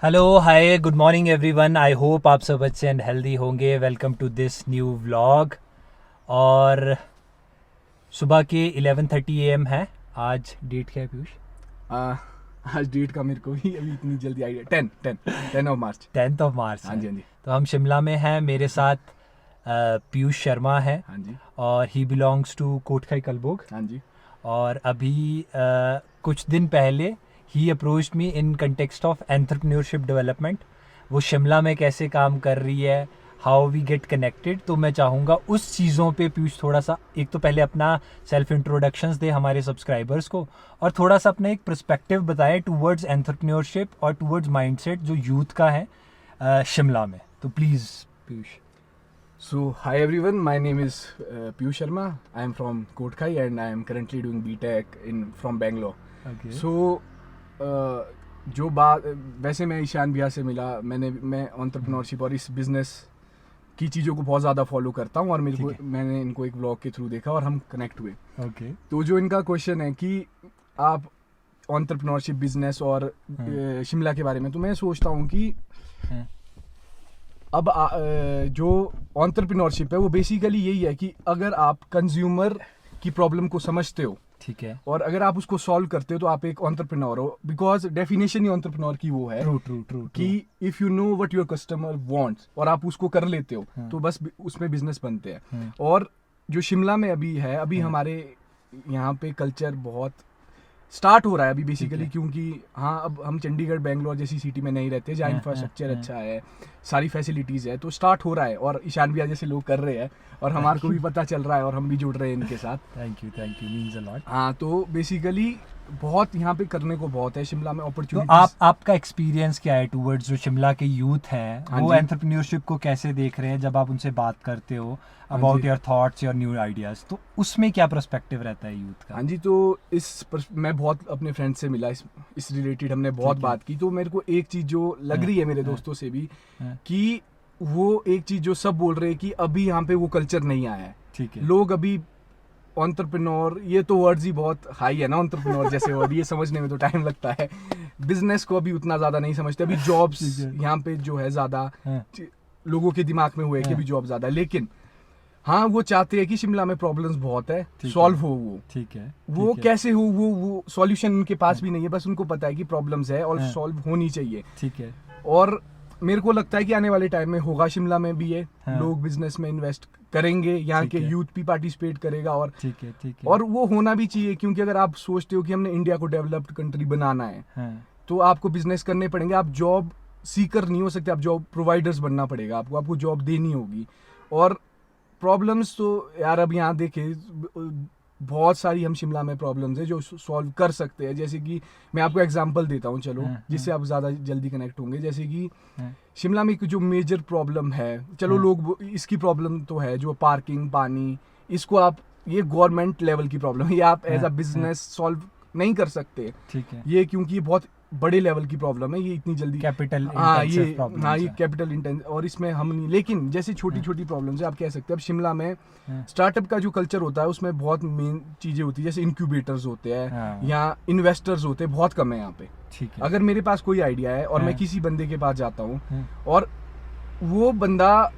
Hello hi good morning everyone. I hope आप सब अच्छे एंड हेल्दी होंगे। Welcome to this new vlog. और सुबह के 11:30 AM है। आज डेट क्या है पीयूष? आ, आज डेट का मेरे को भी अभी इतनी जल्दी आइडिया 10 ऑफ मार्च। 10 हाँ है। जी, हाँ जी। तो हम शिमला में हैं। मेरे साथ पीयूष शर्मा है हाँ जी, और he belongs to Kotkhai Kalbog. हाँ जी। और अभी कुछ दिन पहले ही approached me in context of entrepreneurship development. वो शिमला में कैसे काम कर रही है, हाउ वी गेट कनेक्टेड। तो मैं चाहूँगा उस चीज़ों पे पीयूष थोड़ा सा, एक तो पहले अपना सेल्फ इंट्रोडक्शंस दे हमारे सब्सक्राइबर्स को, और थोड़ा सा अपना एक पर्सपेक्टिव बताए टूवर्ड्स एंटरप्रेन्योरशिप और टूवर्ड्स माइंडसेट जो यूथ का है शिमला में। तो please Piyush. So, hi everyone. My name is Piyush Sharma. I am from Kootkai and I am currently doing BTech from Bangalore. Okay. So, जो बात वैसे मैं ईशान भैया से मिला, मैं एंटरप्रेन्योरशिप और इस बिजनेस की चीज़ों को बहुत ज़्यादा फॉलो करता हूँ और ठीक है। मैंने इनको एक ब्लॉग के थ्रू देखा और हम कनेक्ट हुए। ओके। तो जो इनका क्वेश्चन है कि आप एंटरप्रेन्योरशिप बिजनेस और शिमला के बारे में, तो मैं सोचता हूँ कि हाँ। अब जो एंटरप्रेन्योरशिप है वो बेसिकली यही है कि अगर आप कंज्यूमर की प्रॉब्लम को समझते हो ठीक है। और अगर आप उसको सॉल्व करते हो तो आप एक एंटरप्रेन्योर हो। बिकॉज डेफिनेशन ही एंटरप्रेन्योर की वो है ट्रू ट्रू ट्रू कि if you know what your customer wants और आप उसको कर लेते हो हाँ। तो बस उसमें बिजनेस बनते हैं। हाँ। और जो शिमला में अभी है, अभी हाँ। हमारे यहाँ पे कल्चर बहुत स्टार्ट हो रहा है अभी ठीक बेसिकली, है। क्योंकि हाँ अब हम चंडीगढ़ बेंगलोर जैसी सिटी में नहीं रहते जहाँ हाँ, इंफ्रास्ट्रक्चर हाँ, अच्छा है, सारी फैसिलिटीज़ है, तो स्टार्ट हो रहा है और ईशान भैया जैसे लोग कर रहे हैं और हमारे को भी पता चल रहा है और हम भी जुड़ रहे हैं इनके साथ। Thank you means a lot. हाँ, तो बेसिकली बहुत यहाँ पे करने को बहुत है शिमला में तो अपॉर्चुनिटीज। आपका एक्सपीरियंस क्या है टूवर्ड्स जो शिमला के यूथ हैं, हाँ वो जी। एंटरप्रेन्योरशिप को कैसे देख रहे हैं जब आप उनसे बात करते हो हाँ अबाउट जी। Your thoughts your new ideas? तो उसमें क्या पर्सपेक्टिव रहता है यूथ हाँ का? जी, तो मैं बहुत अपने फ्रेंड से मिला, इस रिलेटेड हमने बहुत ठीक है। बात की। तो मेरे को एक चीज़ जो लग हाँ, रही है मेरे हाँ, दोस्तों से भी हाँ। कि वो एक चीज़ जो सब बोल रहे हैं कि अभी यहाँ पे वो कल्चर नहीं आया है। ठीक है। लोग अभी एंटरप्रेन्योर, ये तो वर्ड्स ही बहुत हाई है ना, एंटरप्रेन्योर जैसे वर्ड, ये समझने में तो टाइम लगता है। बिजनेस को अभी उतना ज़्यादा नहीं समझते। अभी जॉब्स ठीक है। यहाँ पे जो है ज़्यादा हाँ, लोगों के दिमाग में हुआ है कि हाँ। अभी जॉब ज़्यादा है, लेकिन हाँ वो चाहते हैं कि शिमला में प्रॉब्लम्स बहुत है, ठीक सॉल्व है। हो वो। ठीक है। वो ठीक है। कैसे हो, वो सॉल्यूशन उनके पास भी नहीं है, बस उनको पता है कि प्रॉब्लम्स है और हाँ। सॉल्व होनी चाहिए। ठीक है। और मेरे को लगता है कि आने वाले टाइम में होगा, शिमला में भी ये हाँ। लोग बिजनेस में इन्वेस्ट करेंगे, यहाँ ठीक के है। यूथ भी पार्टिसिपेट करेगा और ठीक है। ठीक है। और वो होना भी चाहिए, क्योंकि अगर आप सोचते हो कि हमने इंडिया को डेवलप्ड कंट्री बनाना है हाँ। तो आपको बिजनेस करने पड़ेंगे। आप जॉब सीकर नहीं हो सकते, आप जॉब प्रोवाइडर्स बनना पड़ेगा, आपको जॉब देनी होगी। और प्रॉब्लम्स तो यार अब यहाँ देखे बहुत सारी हम शिमला में प्रॉब्लम्स है जो सॉल्व कर सकते हैं। जैसे कि मैं आपको एग्जांपल देता हूँ, चलो, हाँ, जिससे आप ज़्यादा जल्दी कनेक्ट होंगे। जैसे कि हाँ। शिमला में एक जो मेजर प्रॉब्लम है, चलो हाँ। लोग इसकी प्रॉब्लम तो है, जो पार्किंग, पानी, इसको आप, ये गवर्नमेंट लेवल की प्रॉब्लम है, ये आप एज अ हाँ, बिजनेस सॉल्व नहीं कर सकते ठीक है। ये, क्योंकि ये बहुत बड़े लेवल की प्रॉब्लम है, ये इतनी जल्दी कैपिटल हाँ इंटेंसिव प्रॉब्लम्स हाँ ये है। कैपिटल इंटेंस, और इसमें हम नहीं, लेकिन जैसे छोटी छोटी प्रॉब्लम्स है आप कह सकते हैं। अब शिमला में हाँ। स्टार्टअप का जो कल्चर होता है उसमें बहुत मेन चीज़ें होती है, जैसे इंक्यूबेटर्स होते हैं हाँ। या इन्वेस्टर्स होते हैं, बहुत कम है यहाँ पे। ठीक है। अगर मेरे पास कोई आइडिया है और मैं हाँ। किसी बंदे के पास जाता हूँ हाँ। और वो बंदा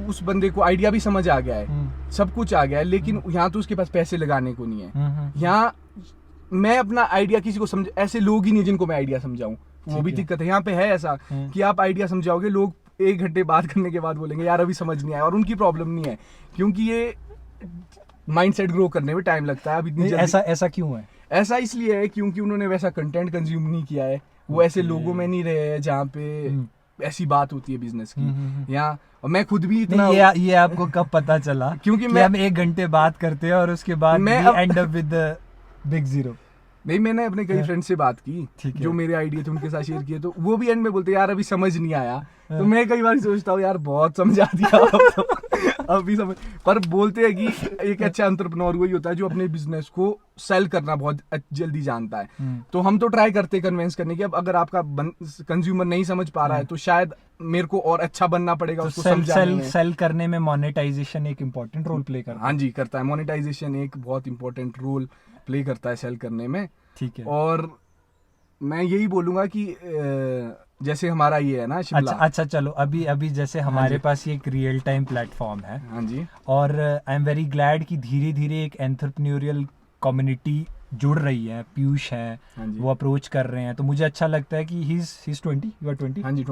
उस बंदे को आइडिया भी समझ आ गया है, सब कुछ आ गया है, लेकिन यहाँ तो उसके पास पैसे लगाने को नहीं है। यहाँ मैं अपना आइडिया किसी को समझ, ऐसे लोग ही नहीं जिनको मैं आइडिया समझाऊं, वो भी ठीक है। दिक्कत है। यहाँ पे है ऐसा कि आप आइडिया समझाओगे, लोग 1 घंटे बात करने के बाद बोलेंगे यार अभी समझ नहीं आया, और उनकी प्रॉब्लम नहीं है, क्योंकि ये माइंडसेट ग्रो करने में टाइम लगता है। अब इतनी जल्दी ऐसा क्यों है? ऐसा इसलिए है क्योंकि उन्होंने वैसा कंटेंट कंज्यूम नहीं किया है, वो ऐसे लोगों में नहीं रहे हैं जहाँ पे ऐसी बात होती है बिजनेस की। यहाँ और मैं खुद भी इतना नहीं, ये आपको कब पता चला क्योंकि कि मैं हम 1 घंटे बात करते हैं और उसके बाद मैं we अब- end up with the big zero? नहीं, मैंने अपने कई फ्रेंड से बात की ठीक है। जो मेरे आइडिया थे उनके साथ शेयर किए, तो वो भी एंड में बोलते यार अभी समझ नहीं आया। तो मैं कई बार सोचता हूँ यार बहुत समझा दिया अब तो, अभी समझ, पर बोलते हैं कि एक अच्छा एंटरप्रेन्योर वही होता है जो अपने बिजनेस को सेल करना बहुत जल्दी जानता है। तो हम तो ट्राई करते हैं कन्विंस करने की। अब अगर आपका कंज्यूमर नहीं समझ पा रहा है तो शायद मेरे को और अच्छा बनना पड़ेगा तो उसको समझाने में। सेल करने में मोनेटाइजेशन एक इम्पोर्टेंट रोल प्ले करता हाँ जी, करता है। मोनेटाइजेशन एक बहुत इंपॉर्टेंट रोल प्ले करता है सेल करने में। ठीक है। और मैं यही बोलूंगा कि जैसे हमारा ये है ना शिमला। अच्छा चलो, अभी अभी जैसे हमारे पास ये एक रियल टाइम प्लेटफॉर्म है, हाँ जी, और आई एम वेरी ग्लैड कि धीरे धीरे एक एंटरप्रेन्योरियल कम्युनिटी जुड़ रही है। पीयूष है, हाँ जी, वो अप्रोच कर रहे हैं, तो मुझे अच्छा लगता है कि ही इज 20, यू आर 20, हाँ जी,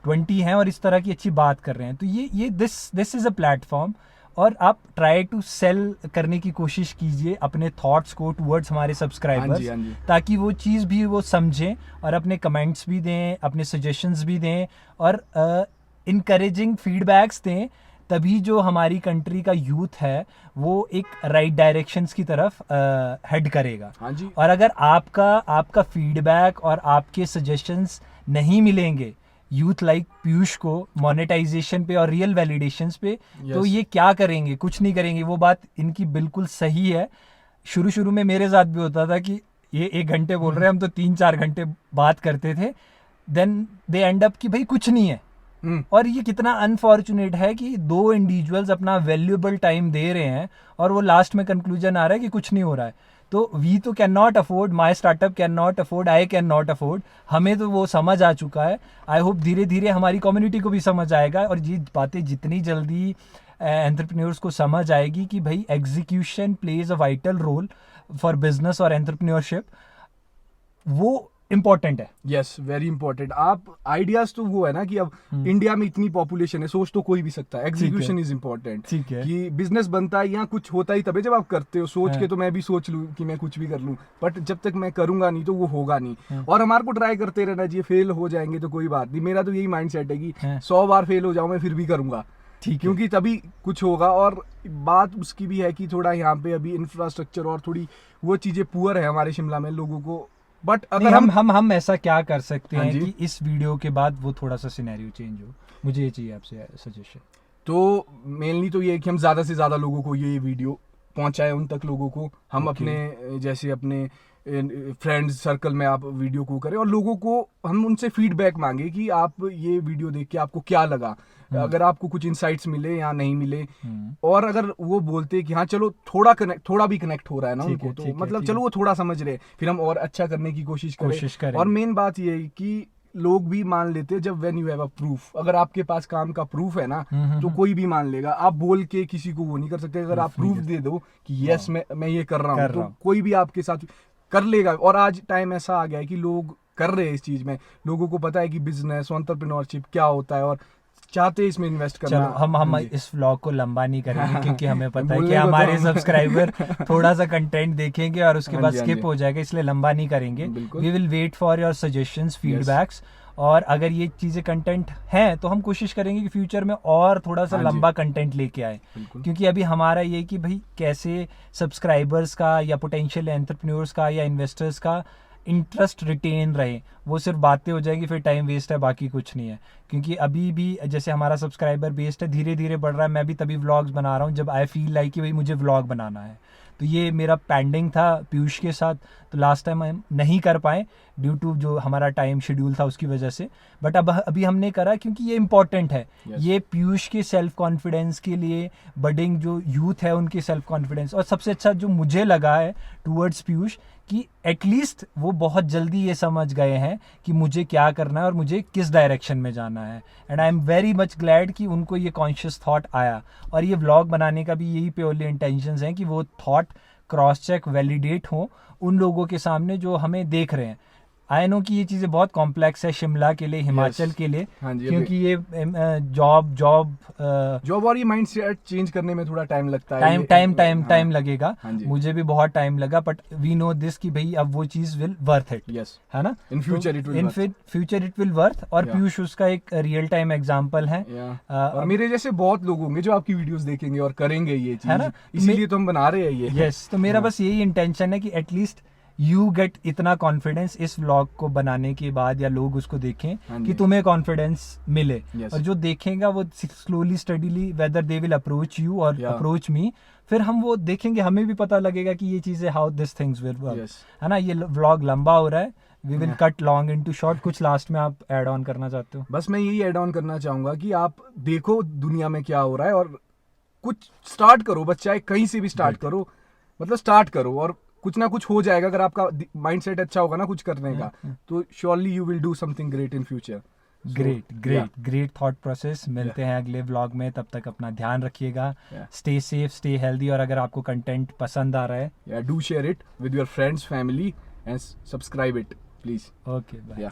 20 हैं और इस तरह की अच्छी बात कर रहे हैं। तो ये दिस इज अ प्लेटफॉर्म, और आप ट्राई टू सेल करने की कोशिश कीजिए अपने थॉट्स को टुवर्ड्स हमारे हाँ जी, सब्सक्राइबर्स, हाँ जी, ताकि वो चीज़ भी वो समझें और अपने कमेंट्स भी दें, अपने सजेशंस भी दें, और इनकरेजिंग फीडबैक्स दें। तभी जो हमारी कंट्री का यूथ है वो एक राइट डायरेक्शंस की तरफ हेड करेगा। हाँ जी, और अगर आपका फीडबैक और आपके सजेशंस नहीं मिलेंगे यूथ लाइक पीयूष को मोनेटाइजेशन पे और रियल वैलिडेशंस पे, तो Yes. ये क्या करेंगे? कुछ नहीं करेंगे। वो बात इनकी बिल्कुल सही है। शुरू शुरू में मेरे साथ भी होता था कि ये 1 घंटे बोल रहे हैं, हम तो 3-4 घंटे बात करते थे। देन दे एंड अप कि भाई कुछ नहीं है। हम्म, और ये कितना अनफॉर्चुनेट है कि 2 इंडिविजुअल्स अपना वैल्यूएबल टाइम दे रहे हैं और वो लास्ट में कंक्लूजन आ रहा है कि कुछ नहीं हो रहा है। तो वी तो can not afford, my startup can not afford, I can not afford. हमें तो वो समझ आ चुका है। आई होप धीरे धीरे हमारी कम्युनिटी को भी समझ आएगा, और ये बातें जितनी जल्दी एंटरप्रेन्योर्स को समझ आएगी कि भाई execution plays a vital role for business और एंटरप्रेन्योरशिप, वो इम्पोर्टेंट है। Yes, very important. आप आइडियाज तो वो है ना कि अब इंडिया में इतनी पॉपुलेशन है, सोच तो कोई भी सकता है, एग्जीक्यूशन इज इम्पोर्टेंट। ठीक है। कि बिजनेस बनता है या कुछ होता ही तभी जब आप करते हो। सोच हाँ। के तो मैं भी सोच लूं कि मैं कुछ भी कर लूं, बट जब तक मैं करूंगा नहीं तो वो होगा नहीं। हाँ। और हमारे को ट्राई करते रहना चाहिए। फेल हो जाएंगे तो कोई बात नहीं। मेरा तो यही माइंड सेट है कि हाँ। 100 बार फेल हो जाऊं मैं फिर भी करूंगा, ठीक है। क्योंकि तभी कुछ होगा। और बात उसकी भी है कि थोड़ा यहाँ पे अभी इंफ्रास्ट्रक्चर और थोड़ी वो चीजें पुअर है हमारे शिमला में लोगों को। बट नहीं, अगर हम ऐसा क्या कर सकते हाँ हैं जी। कि इस वीडियो के बाद वो थोड़ा सा सिनेरियो चेंज हो? मुझे ये चाहिए आपसे सजेशन। तो मेनली तो ये है कि हम ज़्यादा से ज़्यादा लोगों को ये वीडियो पहुंचाएं, उन तक लोगों को। हम Okay. अपने जैसे अपने फ्रेंड्स सर्कल में आप वीडियो को करें और लोगों को हम उनसे फीडबैक मांगे कि आप ये वीडियो देख के आपको क्या लगा, अगर आपको कुछ इंसाइट्स मिले या नहीं मिले। और अगर वो बोलते कि हाँ चलो थोड़ा भी कनेक्ट हो रहा है ना ठीक है, उनको, तो ठीक है, मतलब ठीक चलो है। वो थोड़ा समझ रहे हैं, फिर हम और अच्छा करने की कोशिश करें। करें। और मेन बात ये है कि लोग भी मान लेते हैं जब when you have a proof. अगर आपके पास काम का प्रूफ है ना तो कोई भी मान लेगा। आप बोल के किसी को वो नहीं कर सकते। अगर आप प्रूफ दे दो कि यस मैं ये कर रहा हूँ, तो कोई भी आपके साथ कर लेगा। और आज टाइम ऐसा आ गया है कि लोग कर रहे हैं इस चीज में। लोगों को पता है कि बिजनेस एंटरप्रेन्योरशिप क्या होता है और चाहते हैं इसमें इन्वेस्ट करना। चलो हम हाँ जी। इस व्लॉग को लंबा नहीं करेंगे, क्योंकि हमें पता है कि बोलने को तो हमारे हम- सब्सक्राइबर थोड़ा सा कंटेंट देखेंगे और उसके हाँ बाद जी, हाँ स्किप जी। हो जाएगा, इसलिए लंबा नहीं करेंगे। बिल्कुल। We will wait for your suggestions, feedbacks. और अगर ये चीज़ें कंटेंट हैं तो हम कोशिश करेंगे कि फ्यूचर में और थोड़ा सा हाँ जी। लंबा कंटेंट लेके आए। बिल्कुल। क्योंकि अभी हमारा ये कि भाई कैसे सब्सक्राइबर्स का या पोटेंशियल एंटरप्रेन्योर्स का या इन्वेस्टर्स का इंटरेस्ट रिटेन रहे। वो सिर्फ बातें हो जाएगी, फिर टाइम वेस्ट है, बाकी कुछ नहीं है। क्योंकि अभी भी जैसे हमारा सब्सक्राइबर बेस्ड है, धीरे धीरे बढ़ रहा है। मैं भी तभी व्लॉग्स बना रहा हूँ जब आई फील लाइक कि भाई मुझे व्लॉग बनाना है। तो ये मेरा पेंडिंग था पीयूष के साथ, तो लास्ट टाइम हम नहीं कर पाए ड्यू टू जो हमारा टाइम शेड्यूल था उसकी वजह से। बट अब अभी हमने करा क्योंकि ये इम्पोर्टेंट है। Yes. ये पीयूष के सेल्फ कॉन्फिडेंस के लिए, बडिंग जो यूथ है उनके सेल्फ कॉन्फिडेंस, और सबसे अच्छा जो मुझे लगा है टूवर्ड्स पीयूष कि एटलीस्ट वो बहुत जल्दी ये समझ गए हैं कि मुझे क्या करना है और मुझे किस डायरेक्शन में जाना है। And I am very much glad कि उनको ये कॉन्शियस थॉट आया। और ये व्लॉग बनाने का भी यही प्योरली इंटेंशंस हैं कि वो थॉट क्रॉस चेक वैलिडेट हो उन लोगों के सामने जो हमें देख रहे हैं। आई नो कि ये चीज़ें बहुत कॉम्प्लेक्स है शिमला के लिए, हिमाचल के लिए, हाँ जी, क्योंकि ये जॉब और ये माइंड सेट चेंज करने में थोड़ा टाइम लगता है। टाइम लगेगा। हाँ जी। मुझे भी बहुत टाइम लगा, बट वी नो दिस कि भाई अब वो चीज विल वर्थ इट, यस, है ना? In future it will worth. और Yeah. पीयूष उसका एक रियल टाइम एग्जांपल है। और मेरे जैसे बहुत लोग होंगे जो आपकी वीडियोस देखेंगे और करेंगे ये है ना? चीज, इसीलिए तो हम बना रहे हैं ये। यस, तो मेरा बस यही इंटेंशन है कि एटलीस्ट यू गेट इतना कॉन्फिडेंस इस व्लॉग को बनाने के बाद, या लोग उसको देखें हाँ कि जी। तुम्हें कॉन्फिडेंस मिले। Yes. और जो देखेगा वो slowly steadily whether they will approach you और Yeah. अप्रोच मी, फिर हम वो देखेंगे, हमें भी पता लगेगा कि ये चीजें how this things will work, Yes. है ना? ये व्लॉग लंबा हो रहा है, we will cut long into short. कुछ लास्ट में आप ऐड ऑन करना चाहते हो? बस मैं यही ऐड ऑन करना चाहूंगा कि आप देखो दुनिया में क्या हो रहा है और कुछ स्टार्ट करो। बस चाहे कहीं से भी स्टार्ट करो, मतलब स्टार्ट करो। और कुछ ना कुछ हो जाएगा अगर आपका माइंडसेट अच्छा होगा ना कुछ करने का, तो surely you will do something great in future. Great thought process. मिलते हैं अगले व्लॉग में, तब तक अपना ध्यान रखिएगा, स्टे सेफ, स्टे हेल्दी, और अगर आपको कंटेंट पसंद आ रहा है do share it with your friends, family, and subscribe it please. Okay bye.